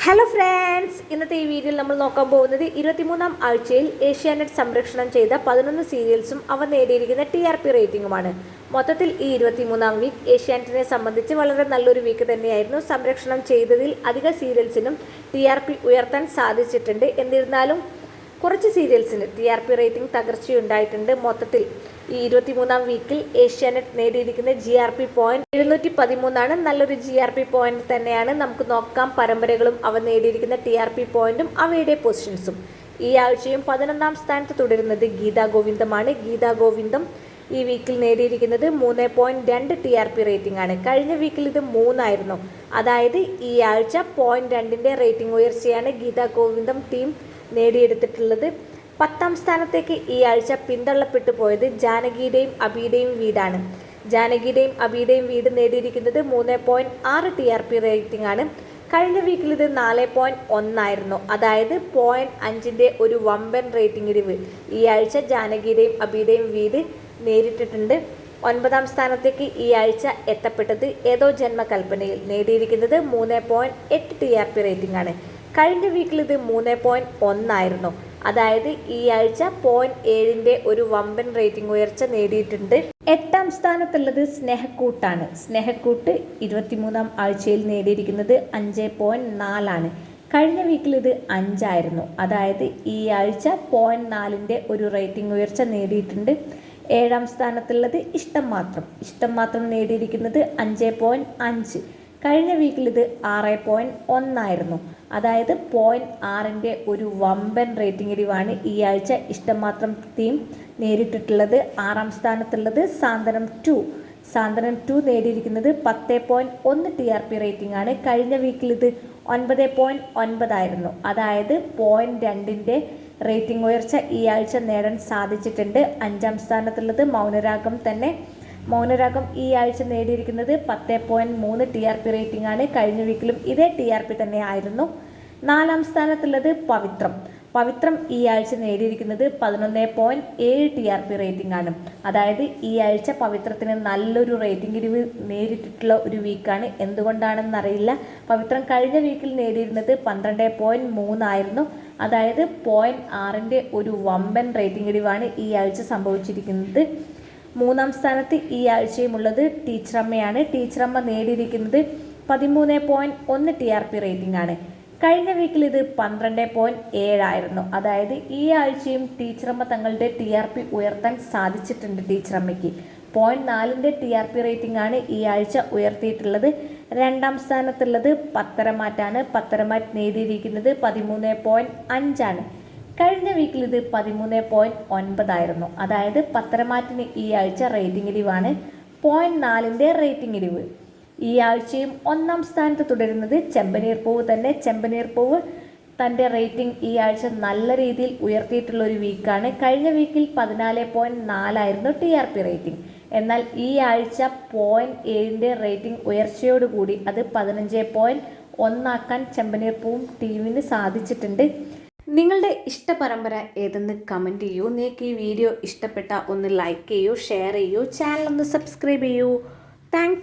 Hello friends, ഇന്നത്തെ ഈ വീഡിയോയിൽ നമ്മൾ നോക്കാൻ പോകുന്നത് 23-ാം ആഴ്ചയിൽ ഏഷ്യാനെറ്റ് സംരക്ഷണം ചെയ്ത 11 സീരിയൽസും അവ നേടിയിരിക്കുന്ന TRP റേറ്റിംഗുമാണ്. മൊത്തത്തിൽ ഈ 23-ാം വീക്ക് ഏഷ്യാനെറ്റിനെ സംബന്ധിച്ച് വളരെ നല്ലൊരു വീക്ക് തന്നെയായിരുന്നു. സംരക്ഷണം ചെയ്തതിൽ അധിക സീരിയൽസിനും TRP ഉയർത്താൻ സാധിച്ചിട്ടുണ്ട്. എന്നിരുന്നാലും കുറച്ച് സീരിയൽസിന് TRP റേറ്റിംഗ് തകർച്ചയുണ്ടായിട്ടുണ്ട്. മൊത്തത്തിൽ ഈ 23-ാം വീക്കിൽ ഏഷ്യാനെറ്റ് നേടിയിരിക്കുന്ന GRP പോയിന്റ് 713 നല്ലൊരു GRP പോയിന്റ് തന്നെയാണ്. നമുക്ക് നോക്കാം പരമ്പരകളും അവ നേടിയിരിക്കുന്ന TRP പോയിന്റും അവയുടെ പൊസിഷൻസും. ഈ ആഴ്ചയും 11-ാം സ്ഥാനത്ത് തുടരുന്നത് ഗീതാ ഗോവിന്ദമാണ്. ഗീതാ ഗോവിന്ദം ഈ വീക്കിൽ നേടിയിരിക്കുന്നത് 3.2 TRP റേറ്റിംഗ് ആണ്. കഴിഞ്ഞ വീക്കിൽ ഇത് 3 ആയിരുന്നു. അതായത് ഈ ആഴ്ച 0.2 റേറ്റിംഗ് ഉയർച്ചയാണ് ഗീതാ ഗോവിന്ദം ടീം നേടിയെടുത്തിട്ടുള്ളത്. 10-ാം സ്ഥാനത്തേക്ക് ഈ ആഴ്ച പിന്തള്ളപ്പെട്ടു പോയത് ജാനകിയുടെയും അബിയുടെയും വീടാണ്. ജാനകിയുടെയും അബിയുടെയും വീട് നേടിയിരിക്കുന്നത് 3.6 TRP റേറ്റിംഗ് ആണ്. കഴിഞ്ഞ വീക്കിൽ ഇത് 4.1 ആയിരുന്നു. അതായത് 0.5 ഒരു വമ്പൻ റേറ്റിംഗ് ഇടിവ് ഈ ആഴ്ച ജാനകിയുടെയും അബിയുടെയും വീട് നേരിട്ടിട്ടുണ്ട്. 9-ാം സ്ഥാനത്തേക്ക് ഈ ആഴ്ച എത്തപ്പെട്ടത് ഏതോ ജന്മകൽപ്പനയിൽ നേടിയിരിക്കുന്നത് 3.8 TRP റേറ്റിംഗ് ആണ്. കഴിഞ്ഞ വീക്കിൽ ഇത് 3.1 ആയിരുന്നു. അതായത് ഈ ആഴ്ച 0.7 ഒരു വമ്പൻ റേറ്റിംഗ് ഉയർച്ച നേടിയിട്ടുണ്ട്. 8-ാം സ്ഥാനത്തുള്ളത് സ്നേഹക്കൂട്ടാണ്. സ്നേഹക്കൂട്ട് 23-ാം ആഴ്ചയിൽ നേടിയിരിക്കുന്നത് 5.4 ആണ്. കഴിഞ്ഞ വീക്കിൽ ഇത് 5 ആയിരുന്നു. അതായത് ഈ ആഴ്ച 0.4 ഒരു റേറ്റിംഗ് ഉയർച്ച നേടിയിട്ടുണ്ട്. 7-ാം സ്ഥാനത്തുള്ളത് ഇഷ്ടം മാത്രം നേടിയിരിക്കുന്നത് 5.5. കഴിഞ്ഞ വീക്കിൽ ഇത് 6.1 ആയിരുന്നു. അതായത് 0.6 ഒരു വമ്പൻ റേറ്റിംഗ് ഇടിവാണ് ഈ ആഴ്ച ഇഷ്ടം മാത്രം ടീം നേരിട്ടിട്ടുള്ളത്. 6-ാം സ്ഥാനത്തുള്ളത് സാന്ത്വനം 2 നേടിയിരിക്കുന്നത് 10.1 TRP റേറ്റിംഗ് ആണ്. കഴിഞ്ഞ വീക്കിൽ ഇത് 9.9 ആയിരുന്നു. അതായത് 0.2 റേറ്റിംഗ് ഉയർച്ച ഈ ആഴ്ച നേടാൻ സാധിച്ചിട്ടുണ്ട്. 5-ാം സ്ഥാനത്തുള്ളത് മൗനരാഗം ഈ ആഴ്ച നേടിയിരിക്കുന്നത് 10.3 TRP റേറ്റിംഗ് ആണ്. കഴിഞ്ഞ വീക്കിലും ഇതേ TRP തന്നെ ആയിരുന്നു. 4-ാം സ്ഥാനത്തുള്ളത് പവിത്രം ഈ ആഴ്ച നേടിയിരിക്കുന്നത് 11.7 TRP റേറ്റിംഗ് ആണ്. അതായത് ഈ ആഴ്ച പവിത്രത്തിന് നല്ലൊരു റേറ്റിംഗ് ഇടിവ് നേരിട്ടിട്ടുള്ള ഒരു വീക്കാണ്. എന്തുകൊണ്ടാണെന്നറിയില്ല. പവിത്രം കഴിഞ്ഞ വീക്കിൽ നേടിയിരുന്നത് 12.3 ആയിരുന്നു. അതായത് 0.6 ഒരു വമ്പൻ റേറ്റിംഗ് ഇടിവാണ് ഈ ആഴ്ച സംഭവിച്ചിരിക്കുന്നത്. 3-ാം സ്ഥാനത്ത് ഈ ആഴ്ചയുമുള്ളത് ടീച്ചറമ്മയാണ്. ടീച്ചറമ്മ നേടിയിരിക്കുന്നത് 13.1 TRP റേറ്റിംഗ് ആണ്. കഴിഞ്ഞ വീക്കിൽ ഇത് 12.7 ആയിരുന്നു. അതായത് ഈ ആഴ്ചയും ടീച്ചറമ്മ തങ്ങളുടെ TRP ഉയർത്താൻ സാധിച്ചിട്ടുണ്ട്. ടീച്ചറമ്മയ്ക്ക് 0.4 TRP റേറ്റിംഗ് ആണ് ഈ ആഴ്ച ഉയർത്തിയിട്ടുള്ളത്. 2-ാം സ്ഥാനത്തുള്ളത് പത്തരമാറ്റാണ്. പത്തരമാറ്റ് നേടിയിരിക്കുന്നത് 13.5 ആണ്. കഴിഞ്ഞ വീക്കിൽ ഇത് 13.9 ആയിരുന്നു. അതായത് പത്തരമാറ്റിന് ഈ ആഴ്ച റേറ്റിംഗ് ഇടിവാണ് 0.4 റേറ്റിംഗ് ഇടിവ്. ഈ ആഴ്ചയും 1-ാം സ്ഥാനത്ത് തുടരുന്നത് ചെമ്പനീർ പൂവ് തന്നെ. ചെമ്പനീർ പൂവ് തൻ്റെ റേറ്റിംഗ് ഈ ആഴ്ച നല്ല രീതിയിൽ ഉയർത്തിയിട്ടുള്ള ഒരു വീക്കാണ്. കഴിഞ്ഞ വീക്കിൽ 14.4 ആയിരുന്നു TRP റേറ്റിംഗ്. എന്നാൽ ഈ ആഴ്ച 0.7 റേറ്റിംഗ് ഉയർച്ചയോടുകൂടി അത് 15.1 ആക്കാൻ ചെമ്പനീർ പൂവും ടീമിന് സാധിച്ചിട്ടുണ്ട്. നിങ്ങളുടെ ഇഷ്ടപരമ്പര ഏതെന്ന് കമൻറ്റ് ചെയ്യൂ. നിങ്ങൾക്ക് ഈ വീഡിയോ ഇഷ്ടപ്പെട്ട ഒന്ന് ലൈക്ക് ചെയ്യൂ, ഷെയർ ചെയ്യൂ, ചാനൽ ഒന്ന് സബ്സ്ക്രൈബ് ചെയ്യൂ. താങ്ക്